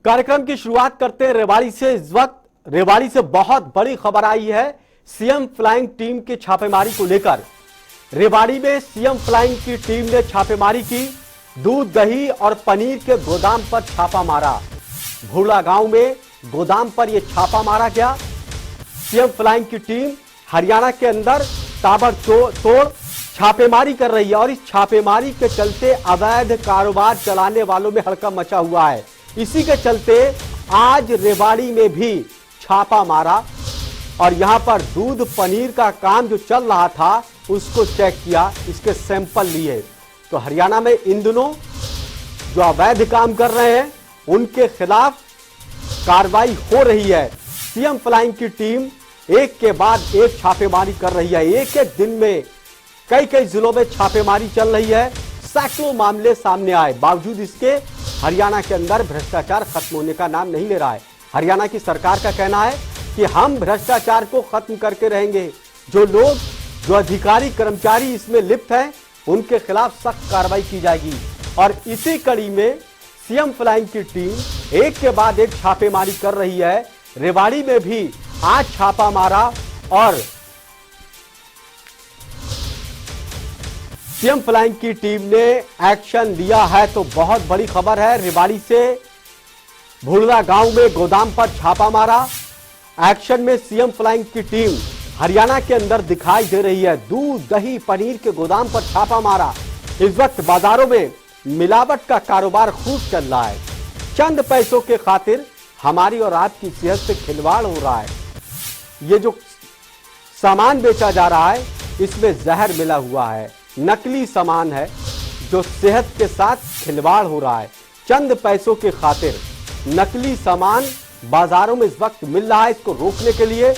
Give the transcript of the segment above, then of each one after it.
कार्यक्रम की शुरुआत करते हैं रेवाड़ी से। इस वक्त रेवाड़ी से बहुत बड़ी खबर आई है सीएम फ्लाइंग टीम की छापेमारी को लेकर। रेवाड़ी में सीएम फ्लाइंग की टीम ने छापेमारी की। दूध, दही और पनीर के गोदाम पर छापा मारा। भुरला गांव में गोदाम पर यह छापा मारा गया। सीएम फ्लाइंग की टीम हरियाणा के अंदर ताबड़तोड़ छापेमारी कर रही है और इस छापेमारी के चलते अवैध कारोबार चलाने वालों में हड़कंप मचा हुआ है। इसी के चलते आज रेवाड़ी में भी छापा मारा और यहां पर दूध पनीर का काम जो चल रहा था उसको चेक किया, इसके सैंपल लिए। तो हरियाणा में इन दिनों जो अवैध काम कर रहे हैं उनके खिलाफ कार्रवाई हो रही है। सीएम फ्लाइंग की टीम एक के बाद एक छापेमारी कर रही है। एक एक दिन में कई जिलों में छापेमारी चल रही है। सैकड़ों मामले सामने आए, बावजूद इसके हरियाणा के अंदर भ्रष्टाचार खत्म होने का नाम नहीं ले रहा है। हरियाणा की सरकार का कहना है कि हम भ्रष्टाचार को खत्म करके रहेंगे। जो अधिकारी कर्मचारी इसमें लिप्त हैं उनके खिलाफ सख्त कार्रवाई की जाएगी। और इसी कड़ी में सीएम फ्लाइंग की टीम एक के बाद एक छापेमारी कर रही है। रेवाड़ी में भी आज छापा मारा और सीएम फ्लाइंग की टीम ने एक्शन लिया है। तो बहुत बड़ी खबर है। रेवाड़ी से भुरला गांव में गोदाम पर छापा मारा। एक्शन में सीएम फ्लाइंग की टीम हरियाणा के अंदर दिखाई दे रही है। दूध, दही, पनीर के गोदाम पर छापा मारा। इस वक्त बाजारों में मिलावट का कारोबार खूब चल रहा है। चंद पैसों के खातिर हमारी और आपकी सेहत से खिलवाड़ हो रहा है। ये जो सामान बेचा जा रहा है इसमें जहर मिला हुआ है, नकली सामान है जो सेहत के साथ खिलवाड़ हो रहा है। चंद पैसों के खातिर नकली सामान बाजारों में इस वक्त मिल रहा है। इसको रोकने के लिए,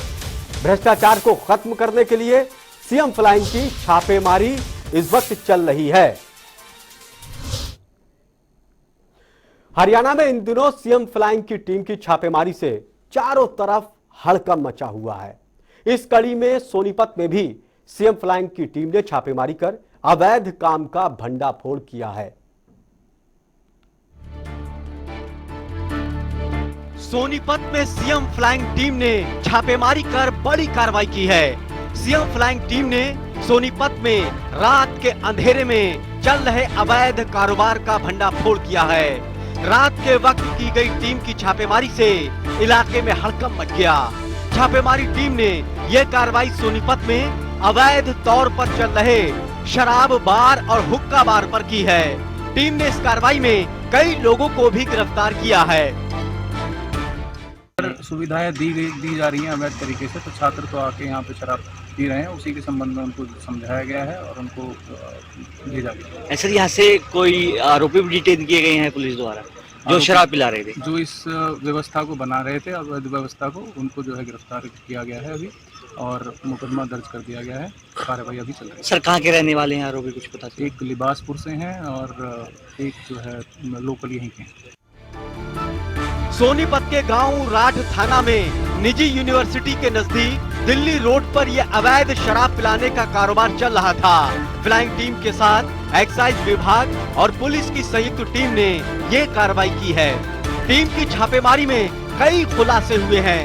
भ्रष्टाचार को खत्म करने के लिए सीएम फ्लाइंग की छापेमारी इस वक्त चल रही है। हरियाणा में इन दिनों सीएम फ्लाइंग की टीम की छापेमारी से चारों तरफ हड़कंप मचा हुआ है। इस कड़ी में सोनीपत में भी सीएम फ्लाइंग की टीम ने छापेमारी कर अवैध काम का भंडाफोड़ किया है। सोनीपत में सीएम फ्लाइंग टीम ने छापेमारी कर बड़ी कार्रवाई की है। सीएम फ्लाइंग टीम ने सोनीपत में रात के अंधेरे में चल रहे अवैध कारोबार का भंडाफोड़ किया है। रात के वक्त की गई टीम की छापेमारी से इलाके में हड़कंप मच गया। छापेमारी टीम ने यह कार्रवाई सोनीपत में अवैध तौर पर चल रहे शराब बार और हुक्का बार पर की है। टीम ने इस कार्रवाई में कई लोगों को भी गिरफ्तार किया है। सुविधाएं दी जा रही हैं अवैध तरीके से, तो छात्र तो आके यहाँ पे शराब पी रहे हैं। उसी के संबंध में उनको समझाया गया है और उनको भेजा गया है। सर, यहाँ से कोई आरोपी भी डिटेन किए गए हैं पुलिस द्वारा जो शराब पिला रहे थे, जो इस व्यवस्था को बना रहे थे, अवैध व्यवस्था को, उनको जो है गिरफ्तार किया गया है अभी और मुकदमा दर्ज कर दिया गया है। कार्रवाई अभी चल रही है। सर, कहाँ के रहने वाले हैं आरोपी, कुछ पता चला? एक लिबासपुर से हैं और एक जो है लोकल यहीं के हैं। सोनीपत के गांव राठ थाना में निजी यूनिवर्सिटी के नजदीक दिल्ली रोड पर यह अवैध शराब पिलाने का कारोबार चल रहा था। फ्लाइंग टीम के साथ एक्साइज विभाग और पुलिस की संयुक्त टीम ने ये कार्रवाई की है। टीम की छापेमारी में कई खुलासे हुए हैं।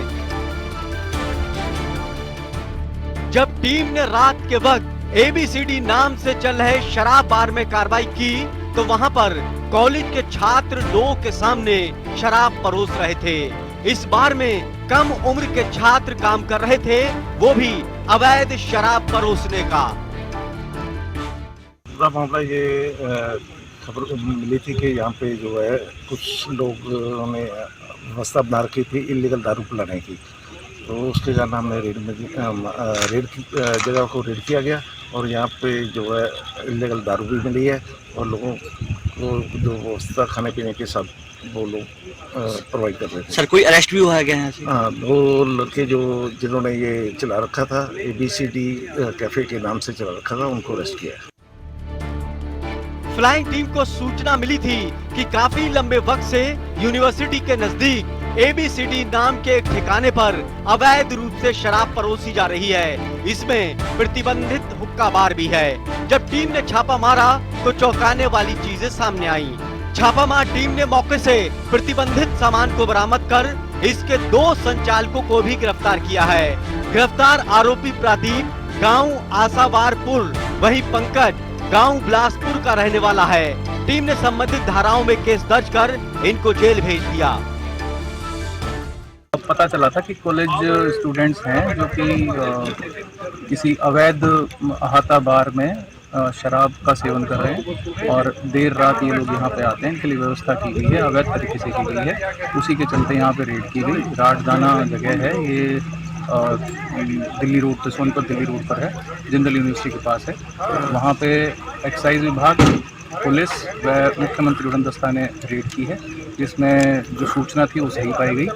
जब टीम ने रात के वक्त ABCD नाम से चल रहे शराब बार में कार्रवाई की तो वहां पर कॉलेज के छात्र लोगों के सामने शराब परोस रहे थे। इस बार में कम उम्र के छात्र काम कर रहे थे, वो भी अवैध शराब परोसने का। मामला ये खबर मिली थी कि यहाँ पे जो है कुछ लोगों ने व्यवस्था बना रखी थी इलीगल दारू पिलाने की। तो उसके कारण हमने जगह को रेड किया गया और यहाँ पे जो है इलीगल दारू भी मिली है और लोगों को जो व्यवस्था खाने पीने के साथ वो लोग प्रोवाइड कर रहे थे। सर, कोई अरेस्ट भी हुआ गया है? हाँ, 2 लड़के जिन्होंने ये चला रखा था, ABCD कैफे के नाम से चला रखा था, उनको अरेस्ट किया। फ्लाइंग टीम को सूचना मिली थी कि काफी लंबे वक्त से यूनिवर्सिटी के नजदीक ABCD नाम के एक ठिकाने पर अवैध रूप से शराब परोसी जा रही है। इसमें प्रतिबंधित हुक्का बार भी है। जब टीम ने छापा मारा तो चौंकाने वाली चीजें सामने आई। छापामार टीम ने मौके से प्रतिबंधित सामान को बरामद कर इसके 2 संचालकों को भी गिरफ्तार किया है। गिरफ्तार आरोपी प्रदीप गांव आसावारपुर, वहीं पंकज गांव बिलासपुर का रहने वाला है। टीम ने संबंधित धाराओं में केस दर्ज कर इनको जेल भेज दिया। पता चला था कि कॉलेज स्टूडेंट्स हैं जो कि किसी अवैध अहाता बार में शराब का सेवन कर रहे हैं और देर रात ये लोग यहाँ पे आते हैं। इनके लिए व्यवस्था की गई है, अवैध तरीके से की गई है। उसी के चलते यहाँ पे रेड की गई। राजदाना जगह है ये, दिल्ली रोड पे, सोनीपत दिल्ली रोड पर है, जिंदल यूनिवर्सिटी के पास है। वहाँ पे एक्साइज विभाग, पुलिस व मुख्यमंत्री उड़न दस्ता ने रेड की है, जिसमें जो सूचना थी वो सही पाई गई।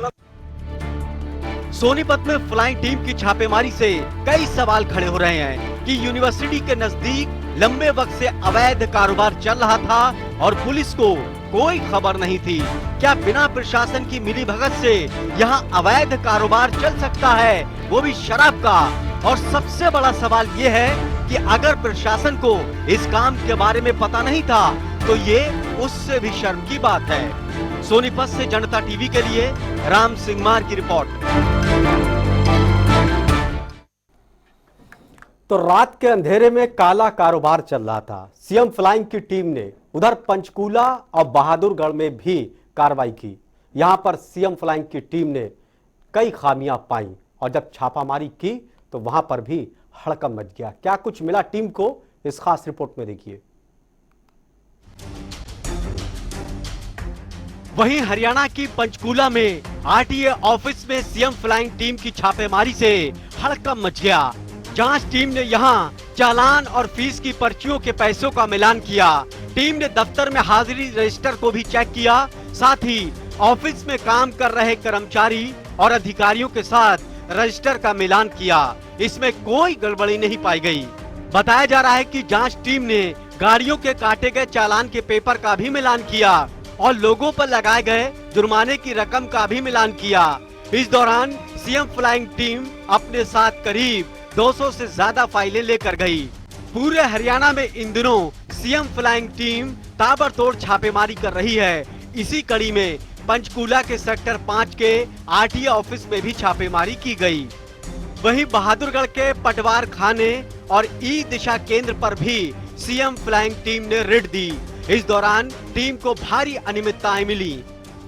सोनीपत में फ्लाइंग टीम की छापेमारी से कई सवाल खड़े हो रहे हैं कि यूनिवर्सिटी के नजदीक लंबे वक्त से अवैध कारोबार चल रहा था और पुलिस को कोई खबर नहीं थी। क्या बिना प्रशासन की मिलीभगत से यहाँ अवैध कारोबार चल सकता है, वो भी शराब का? और सबसे बड़ा सवाल ये है कि अगर प्रशासन को इस काम के बारे में पता नहीं था तो ये उससे भी शर्म की बात है। सोनीपत से जनता टीवी के लिए राम सिंह मार की रिपोर्ट। तो रात के अंधेरे में काला कारोबार चल रहा था। सीएम फ्लाइंग की टीम ने उधर पंचकूला और बहादुरगढ़ में भी कार्रवाई की। यहां पर सीएम फ्लाइंग की टीम ने कई खामियां पाई और जब छापामारी की तो वहां पर भी हड़कंप मच गया। क्या कुछ मिला टीम को, इस खास रिपोर्ट में देखिए। वहीं हरियाणा की पंचकूला में आरटीए ऑफिस में सीएम फ्लाइंग टीम की छापेमारी से हड़कंप मच गया। जांच टीम ने यहां चालान और फीस की पर्चियों के पैसों का मिलान किया। टीम ने दफ्तर में हाजिरी रजिस्टर को भी चेक किया, साथ ही ऑफिस में काम कर रहे कर्मचारी और अधिकारियों के साथ रजिस्टर का मिलान किया। इसमें कोई गड़बड़ी नहीं पाई गई। बताया जा रहा है कि जांच टीम ने गाड़ियों के काटे गए चालान के पेपर का भी मिलान किया और लोगों पर लगाए गए जुर्माने की रकम का भी मिलान किया। इस दौरान सीएम फ्लाइंग टीम अपने साथ करीब 200 से ज्यादा फाइलें लेकर गई। पूरे हरियाणा में इन दिनों सीएम फ्लाइंग टीम ताबड़तोड़ छापेमारी कर रही है। इसी कड़ी में पंचकूला के सेक्टर 5 के आरटीए ऑफिस में भी छापेमारी की गई। वहीं बहादुरगढ़ के पटवार खाने और ई दिशा केंद्र पर भी सीएम फ्लाइंग टीम ने रेड दी। इस दौरान टीम को भारी अनियमितताएं मिली।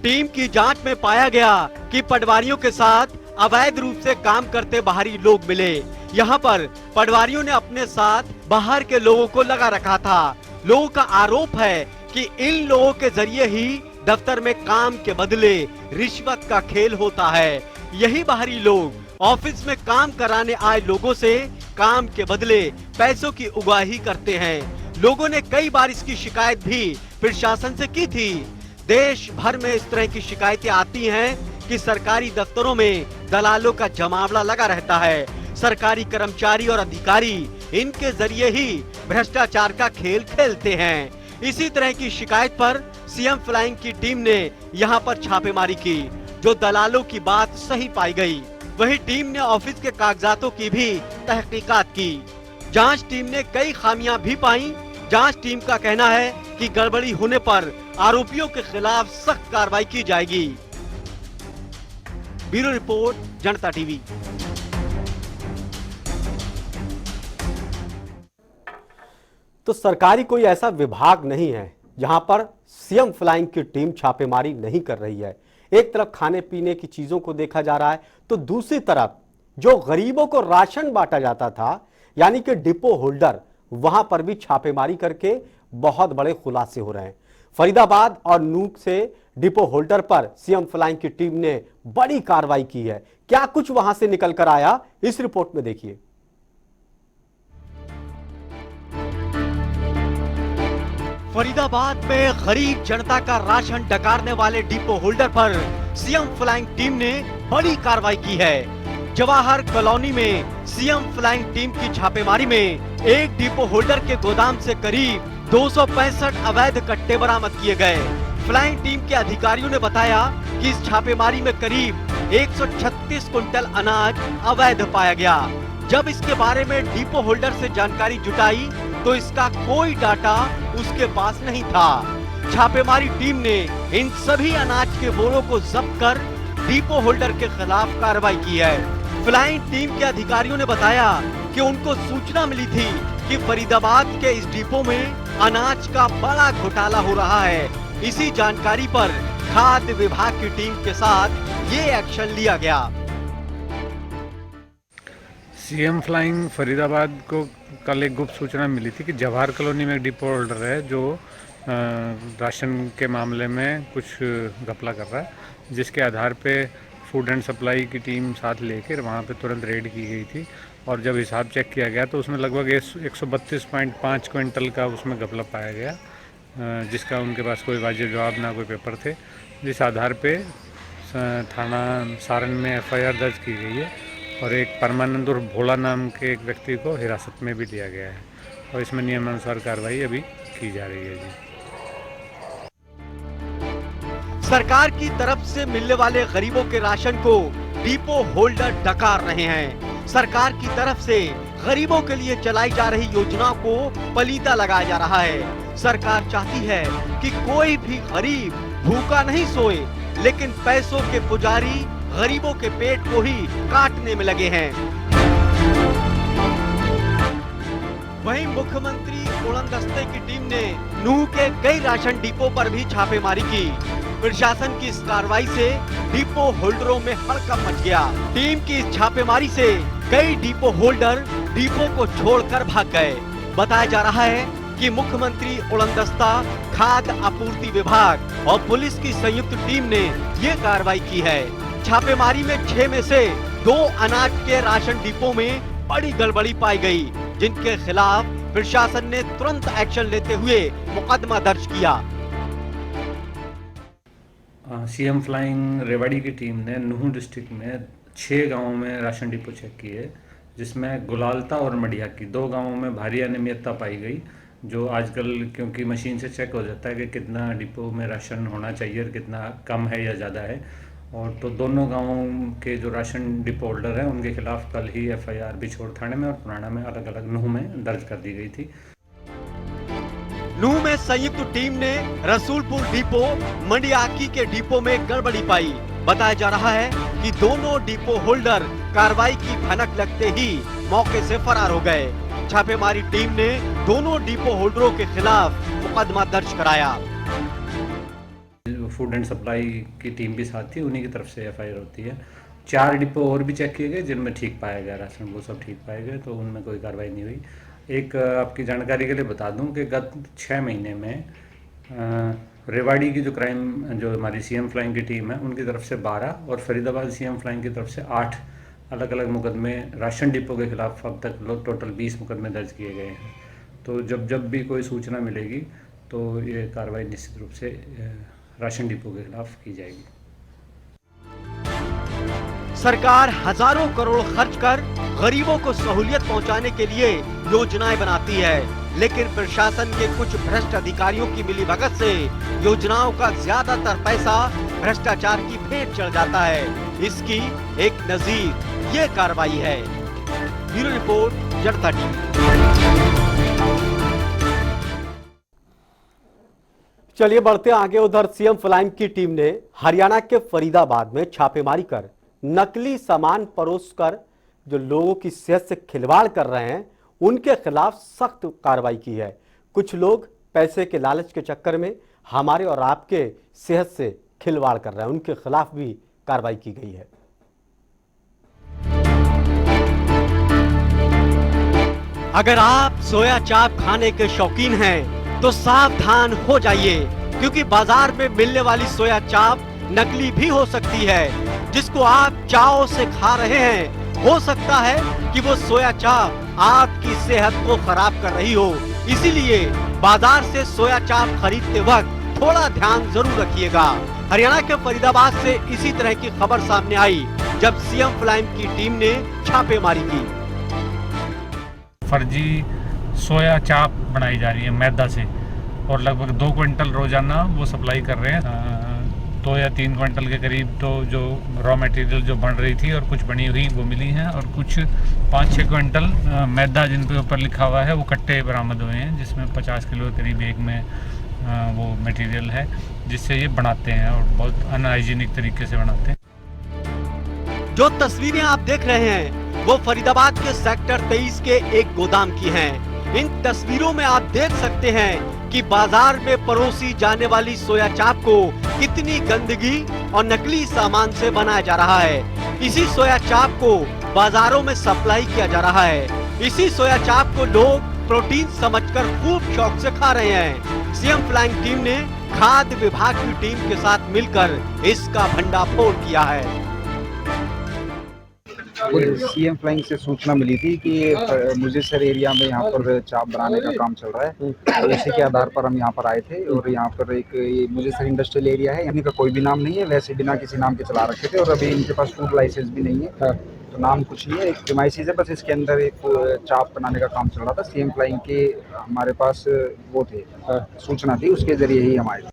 टीम की जांच में पाया गया कि पटवारियों के साथ अवैध रूप से काम करते बाहरी लोग मिले। यहाँ पर पटवारियों ने अपने साथ बाहर के लोगों को लगा रखा था। लोगों का आरोप है कि इन लोगों के जरिए ही दफ्तर में काम के बदले रिश्वत का खेल होता है। यही बाहरी लोग ऑफिस में काम कराने आए लोगों से काम के बदले पैसों की उगाही करते हैं। लोगों ने कई बार इसकी शिकायत भी प्रशासन से की थी। देश भर में इस तरह की शिकायतें आती हैं कि सरकारी दफ्तरों में दलालों का जमावड़ा लगा रहता है। सरकारी कर्मचारी और अधिकारी इनके जरिए ही भ्रष्टाचार का खेल खेलते हैं। इसी तरह की शिकायत पर सीएम फ्लाइंग की टीम ने यहां पर छापेमारी की, जो दलालों की बात सही पाई गई। वहीं टीम ने ऑफिस के कागजातों की भी तहकीकात की। जांच टीम ने कई खामियां भी पाई। जांच टीम का कहना है कि गड़बड़ी होने पर आरोपियों के खिलाफ सख्त कार्रवाई की जाएगी। ब्यूरो रिपोर्ट, जनता टीवी। तो सरकारी कोई ऐसा विभाग नहीं है जहां पर सीएम फ्लाइंग की टीम छापेमारी नहीं कर रही है। एक तरफ खाने पीने की चीजों को देखा जा रहा है तो दूसरी तरफ जो गरीबों को राशन बांटा जाता था यानी कि डिपो होल्डर, वहां पर भी छापेमारी करके बहुत बड़े खुलासे हो रहे हैं। फरीदाबाद और नूक से डिपो होल्डर पर सीएम फ्लाइंग की टीम ने बड़ी कार्रवाई की है। क्या कुछ वहां से निकल कर आया, इस रिपोर्ट में देखिए। फरीदाबाद में गरीब जनता का राशन डकारने वाले डिपो होल्डर पर सीएम फ्लाइंग टीम ने बड़ी कार्रवाई की है। जवाहर कॉलोनी में सीएम फ्लाइंग टीम की छापेमारी में एक डिपो होल्डर के गोदाम से करीब 265 अवैध कट्टे बरामद किए गए। फ्लाइंग टीम के अधिकारियों ने बताया कि इस छापेमारी में करीब 136 कुंटल अनाज अवैध पाया गया। जब इसके बारे में डिपो होल्डर से जानकारी जुटाई तो इसका कोई डाटा उसके पास नहीं था। छापेमारी टीम ने इन सभी अनाज के बोरों को जब्त कर डिपो होल्डर के खिलाफ कार्रवाई की है। फ्लाइंग टीम के अधिकारियों ने बताया कि उनको सूचना मिली थी कि फरीदाबाद के इस डिपो में अनाज का बड़ा घोटाला हो रहा है। इसी जानकारी पर खाद्य विभाग की टीम के साथ ये एक्शन लिया गया। सीएम फ्लाइंग फरीदाबाद को कल एक गुप्त सूचना मिली थी कि जवाहर कॉलोनी में एक डिपो होल्डर है जो राशन के मामले में कुछ घपला कर रहा है, जिसके आधार पे फूड एंड सप्लाई की टीम साथ लेकर वहाँ पे तुरंत रेड की गई थी। और जब हिसाब चेक किया गया तो उसमें लगभग 132.5 क्विंटल का उसमें घपला पाया गया, जिसका उनके पास कोई वाजिब जवाब ना कोई पेपर थे, जिस आधार पे थाना सारण में एफआईआर दर्ज की गई है और एक परमानंद और भोला नाम के एक व्यक्ति को हिरासत में भी लिया गया है और इसमें नियमानुसार कार्रवाई अभी की जा रही है। जी, सरकार की तरफ से मिलने वाले गरीबों के राशन को डिपो होल्डर डकार रहे हैं। सरकार की तरफ से गरीबों के लिए चलाई जा रही योजनाओं को पलीता लगाया जा रहा है। सरकार चाहती है कि कोई भी गरीब भूखा नहीं सोए, लेकिन पैसों के पुजारी गरीबों के पेट को ही काटने में लगे हैं। वहीं मुख्यमंत्री उड़नदस्ते की टीम ने नूह के कई राशन डिपो पर भी छापेमारी की। प्रशासन की इस कार्रवाई से डिपो होल्डरों में हड़कंप मच गया। टीम की इस छापेमारी से कई डिपो होल्डर डिपो को छोड़कर भाग गए। बताया जा रहा है कि मुख्यमंत्री उड़नदस्ता, खाद्य आपूर्ति विभाग और पुलिस की संयुक्त टीम ने ये कार्रवाई की है। छापेमारी में 6 में से 2 अनाज के राशन डिपो में बड़ी गड़बड़ी पाई गई, जिनके खिलाफ प्रशासन ने तुरंत एक्शन लेते हुए मुकदमा दर्ज किया। सीएम फ्लाइंग रेवाड़ी की टीम ने नूह डिस्ट्रिक्ट में 6 गांवों में राशन डिपो चेक किए, जिसमें गुलालता और मडिया की 2 गांवों में भारी अनियमितता पाई गई, जो आजकल क्योंकि मशीन से चेक हो जाता है कि कितना डिपो में राशन होना चाहिए और कितना कम है या ज़्यादा है। और तो दोनों गांवों के जो राशन डिपो होल्डर हैं उनके खिलाफ कल ही एफआईआर बिछोर थाने में और पुराना में अलग-अलग नूह में दर्ज कर दी गई थी। नूह में संयुक्त टीम ने रसूलपुर डिपो, मंडियाकी के डिपो में गड़बड़ी पाई। बताया जा रहा है कि दोनों डिपो होल्डर कार्रवाई की भनक लगते ही मौके से फरार हो गए। छापेमारी टीम ने दोनों डिपो होल्डरों के खिलाफ मुकदमा दर्ज कराया। फूड एंड सप्लाई की टीम भी साथ थी, उन्हीं की तरफ से एफआईआर होती है। 4 डिपो और भी चेक किए गए जिनमें ठीक पाया गया राशन, वो सब ठीक पाए गए, तो उनमें कोई कार्रवाई नहीं हुई। एक आपकी जानकारी के लिए बता दूं कि गत 6 महीने में रेवाड़ी की जो हमारी सीएम फ्लाइंग की टीम है उनकी तरफ से 12 और फरीदाबाद सीएम फ्लाइंग की तरफ से 8 अलग अलग मुकदमे राशन डिपो के खिलाफ अब तक टोटल 20 मुकदमे दर्ज किए गए हैं। तो जब भी कोई सूचना मिलेगी तो ये कार्रवाई निश्चित रूप से राशन डिपो के खिलाफ की जाएगी। सरकार हजारों करोड़ खर्च कर गरीबों को सहूलियत पहुंचाने के लिए योजनाएं बनाती है, लेकिन प्रशासन के कुछ भ्रष्ट अधिकारियों की मिलीभगत से योजनाओं का ज्यादातर पैसा भ्रष्टाचार की भेंट चढ़ जाता है। इसकी एक नजीर ये कार्रवाई है। ब्यूरो रिपोर्ट, जनता टीवी। चलिए बढ़ते आगे। उधर सीएम फ्लाइंग की टीम ने हरियाणा के फरीदाबाद में छापेमारी कर नकली सामान परोसकर जो लोगों की सेहत से खिलवाड़ कर रहे हैं उनके खिलाफ सख्त कार्रवाई की है। कुछ लोग पैसे के लालच के चक्कर में हमारे और आपके सेहत से खिलवाड़ कर रहे हैं, उनके खिलाफ भी कार्रवाई की गई है। अगर आप सोया चाप खाने के शौकीन हैं तो सावधान हो जाइए, क्योंकि बाजार में मिलने वाली सोया चाप नकली भी हो सकती है। जिसको आप चाव से खा रहे हैं, हो सकता है कि वो सोया चाप आपकी सेहत को खराब कर रही हो। इसीलिए बाजार से सोया चाप खरीदते वक्त थोड़ा ध्यान जरूर रखिएगा। हरियाणा के फरीदाबाद से इसी तरह की खबर सामने आई जब सीएम फ्लाइंग की टीम ने छापेमारी की। फर्जी सोया चाप बनाई जा रही है मैदा से और लगभग 2 क्विंटल रोजाना वो सप्लाई कर रहे हैं। 2 या 3 क्विंटल के करीब तो जो रॉ मटेरियल जो बन रही थी और कुछ बनी हुई वो मिली हैं, और कुछ 5-6 क्विंटल मैदा जिनके ऊपर लिखा हुआ है वो कट्टे बरामद हुए हैं, जिसमें 50 किलो के करीब एक में वो मटेरियल है जिससे ये बनाते हैं और बहुत अनहाइजीनिक तरीके से बनाते हैं। जो तस्वीरें आप देख रहे हैं वो फरीदाबाद के सेक्टर 23 के एक गोदाम की हैं। इन तस्वीरों में आप देख सकते हैं कि बाजार में परोसी जाने वाली सोया चाप को कितनी गंदगी और नकली सामान से बनाया जा रहा है। इसी सोया चाप को बाजारों में सप्लाई किया जा रहा है। इसी सोया चाप को लोग प्रोटीन समझकर खूब शौक से खा रहे हैं। सीएम फ्लाइंग टीम ने खाद्य विभाग की टीम के साथ मिलकर इसका भंडाफोड़ किया है। सीएम फ्लाइंग से सूचना मिली थी कि मुजफ्फर एरिया में यहाँ पर चाप बनाने का काम चल रहा है, तो इसी के आधार पर हम यहाँ पर आए थे। और यहाँ पर एक मुजफ्फर इंडस्ट्रियल एरिया है, इनका कोई भी नाम नहीं है, वैसे बिना किसी नाम के चला रखे थे और अभी इनके पास फूड लाइसेंस भी नहीं है, तो नाम कुछ नहीं है, एक प्रीमाइसिस है बस। इसके अंदर एक चाप बनाने का काम चल रहा था। सीएम फ्लाइंग के हमारे पास वो थे, सूचना थी, उसके जरिए ही हम आए थे।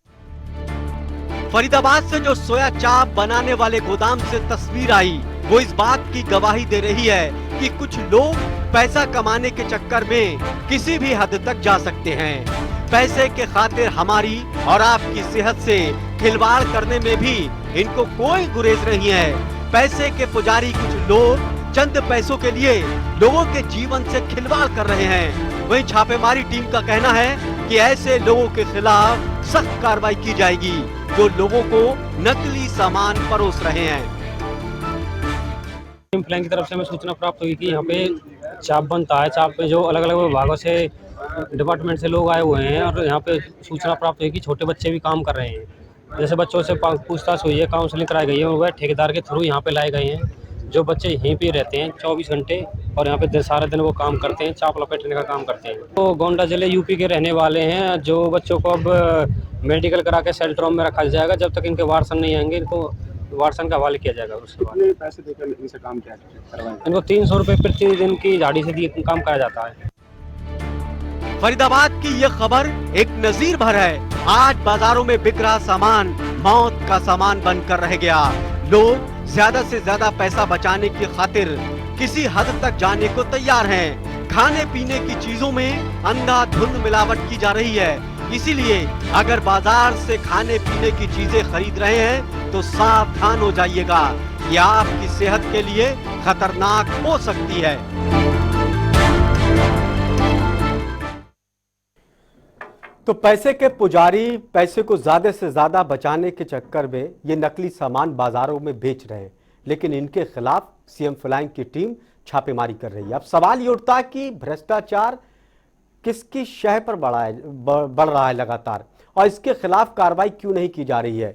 फरीदाबाद से जो सोया चाप बनाने वाले गोदाम से तस्वीर आई वो इस बात की गवाही दे रही है कि कुछ लोग पैसा कमाने के चक्कर में किसी भी हद तक जा सकते हैं। पैसे के खातिर हमारी और आपकी सेहत से खिलवाड़ करने में भी इनको कोई गुरेज नहीं है। पैसे के पुजारी कुछ लोग चंद पैसों के लिए लोगों के जीवन से खिलवाड़ कर रहे हैं। वहीं छापेमारी टीम का कहना है कि ऐसे लोगों के खिलाफ सख्त कार्रवाई की जाएगी जो लोगों को नकली सामान परोस रहे हैं। सीएम फ्लाइंग की तरफ से हमें सूचना प्राप्त हुई कि यहाँ पे चाप बनता है। चाप पे जो अलग अलग विभागों से डिपार्टमेंट से लोग आए हुए हैं और यहाँ पे सूचना प्राप्त हुई कि छोटे बच्चे भी काम कर रहे हैं। जैसे बच्चों से पूछताछ हुई है, काउंसलिंग कराई गई है और वह ठेकेदार के थ्रू यहाँ पे लाए गए हैं। जो बच्चे यहीं पे रहते हैं 24 घंटे और यहाँ पे सारा दिन वो काम करते हैं, चाप लपेटने का काम करते हैं। तो गोंडा जिले यूपी के रहने वाले हैं। जो बच्चों को अब मेडिकल करा के सेल्टर में रखा जाएगा, जब तक इनके वारसन नहीं आएंगे इनको वारसन का हवाले किया जाएगा। उसके बाद पैसे देकर इनसे काम क्या करवाएं? इनको 300 रुपये प्रति दिन की झाड़ी से काम कराया जाता है। फरीदाबाद की ये खबर एक नजीर भर है। आज बाजारों में बिक रहा सामान मौत का सामान बनकर रह गया। लोग ज्यादा से ज्यादा पैसा बचाने की खातिर किसी हद तक जाने को तैयार हैं। खाने पीने की चीजों में अंधाधुंध मिलावट की जा रही है। इसीलिए अगर बाजार से खाने पीने की चीजें खरीद रहे हैं तो सावधान हो जाइएगा, ये आपकी सेहत के लिए खतरनाक हो सकती है। तो पैसे के पुजारी पैसे को ज्यादा से ज्यादा बचाने के चक्कर में ये नकली सामान बाजारों में बेच रहे हैं, लेकिन इनके खिलाफ सीएम फ्लाइंग की टीम छापेमारी कर रही है। अब सवाल ये उठता है कि भ्रष्टाचार किसकी शह पर बढ़ रहा है लगातार और इसके खिलाफ कार्रवाई क्यों नहीं की जा रही है।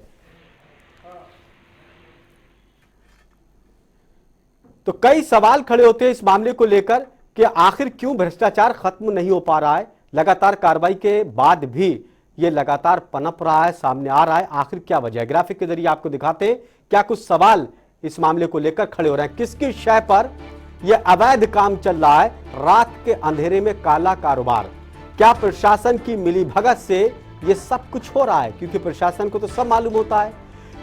तो कई सवाल खड़े होते हैं इस मामले को लेकर कि आखिर क्यों भ्रष्टाचार खत्म नहीं हो पा रहा है। लगातार कार्रवाई के बाद भी ये लगातार पनप रहा है, सामने आ रहा है। आखिर क्या वजह है, ग्राफिक के जरिए आपको दिखाते हैं क्या कुछ सवाल इस मामले को लेकर खड़े हो रहे हैं। किसकी शय पर यह अवैध काम चल रहा है, रात के अंधेरे में काला कारोबार, क्या प्रशासन की मिलीभगत से यह सब कुछ हो रहा है, क्योंकि प्रशासन को तो सब मालूम होता है।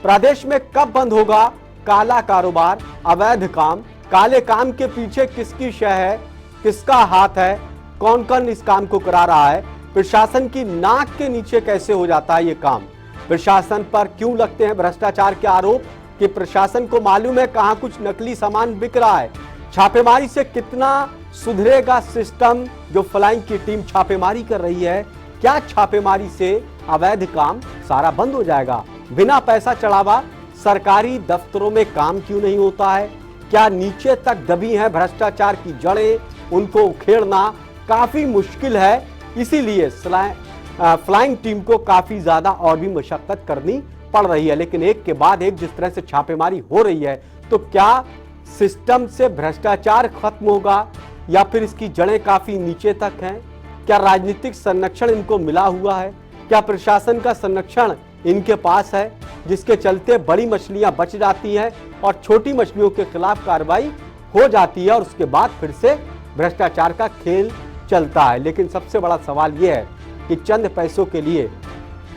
प्रदेश में कब बंद होगा काला कारोबार, अवैध काम, काले काम के पीछे किसकी शय है, किसका हाथ है, कौन कौन इस काम को करा रहा है, प्रशासन की नाक के नीचे कैसे हो जाता है ये काम, प्रशासन पर क्यों लगते हैं भ्रष्टाचार के आरोप, कि प्रशासन को मालूम है कहां कुछ नकली सामान बिक रहा है। छापेमारी से कितना सुधरेगा सिस्टम जो फ्लाइंग की टीम छापेमारी कर रही है, क्या छापेमारी से अवैध काम सारा बंद हो जाएगा। बिना पैसा चढ़ावा सरकारी दफ्तरों में काम क्यों नहीं होता है, क्या नीचे तक दबी है भ्रष्टाचार की जड़ें, उनको उखेड़ना काफी मुश्किल है। इसीलिए फ्लाइंग टीम को काफी ज्यादा और भी मशक्कत करनी पड़ रही है। लेकिन एक के बाद एक जिस तरह से छापेमारी हो रही है, तो क्या सिस्टम से भ्रष्टाचार खत्म होगा या फिर इसकी जड़ें काफी नीचे तक हैं। क्या राजनीतिक संरक्षण इनको मिला हुआ है, क्या प्रशासन का संरक्षण इनके पास है, जिसके चलते बड़ी मछलियां बच जाती हैं और छोटी मछलियों के खिलाफ कार्रवाई हो जाती है और उसके बाद फिर से भ्रष्टाचार का खेल चलता है। लेकिन सबसे बड़ा सवाल यह है कि चंद पैसों के लिए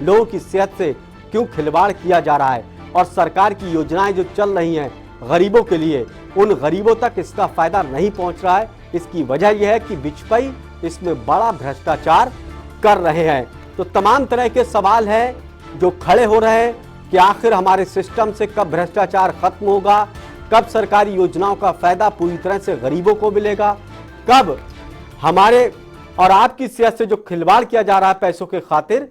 लोगों की सेहत से क्यों खिलवाड़ किया जा रहा है और सरकार की योजनाएं जो चल रही हैं गरीबों के लिए, उन गरीबों तक इसका फायदा नहीं पहुंच रहा है। इसकी वजह यह है कि बिचपई इसमें बड़ा भ्रष्टाचार कर रहे हैं। तो तमाम तरह के सवाल हैं जो खड़े हो रहे हैं कि आखिर हमारे सिस्टम से कब भ्रष्टाचार खत्म होगा, कब सरकारी योजनाओं का फायदा पूरी तरह से गरीबों को मिलेगा, कब हमारे और आपकी सेहत से जो खिलवाड़ किया जा रहा है पैसों के खातिर,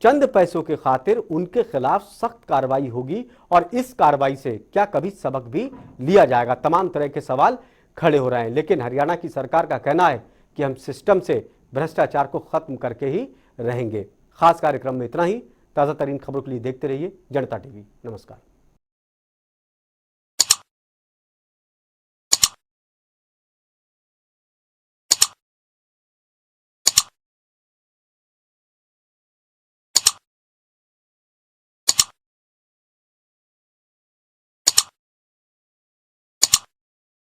चंद पैसों के खातिर, उनके खिलाफ सख्त कार्रवाई होगी और इस कार्रवाई से क्या कभी सबक भी लिया जाएगा। तमाम तरह के सवाल खड़े हो रहे हैं। लेकिन हरियाणा की सरकार का कहना है कि हम सिस्टम से भ्रष्टाचार को खत्म करके ही रहेंगे। खास कार्यक्रम में इतना ही। ताज़ा तरीन खबरों के लिए देखते रहिए जनता टीवी। नमस्कार।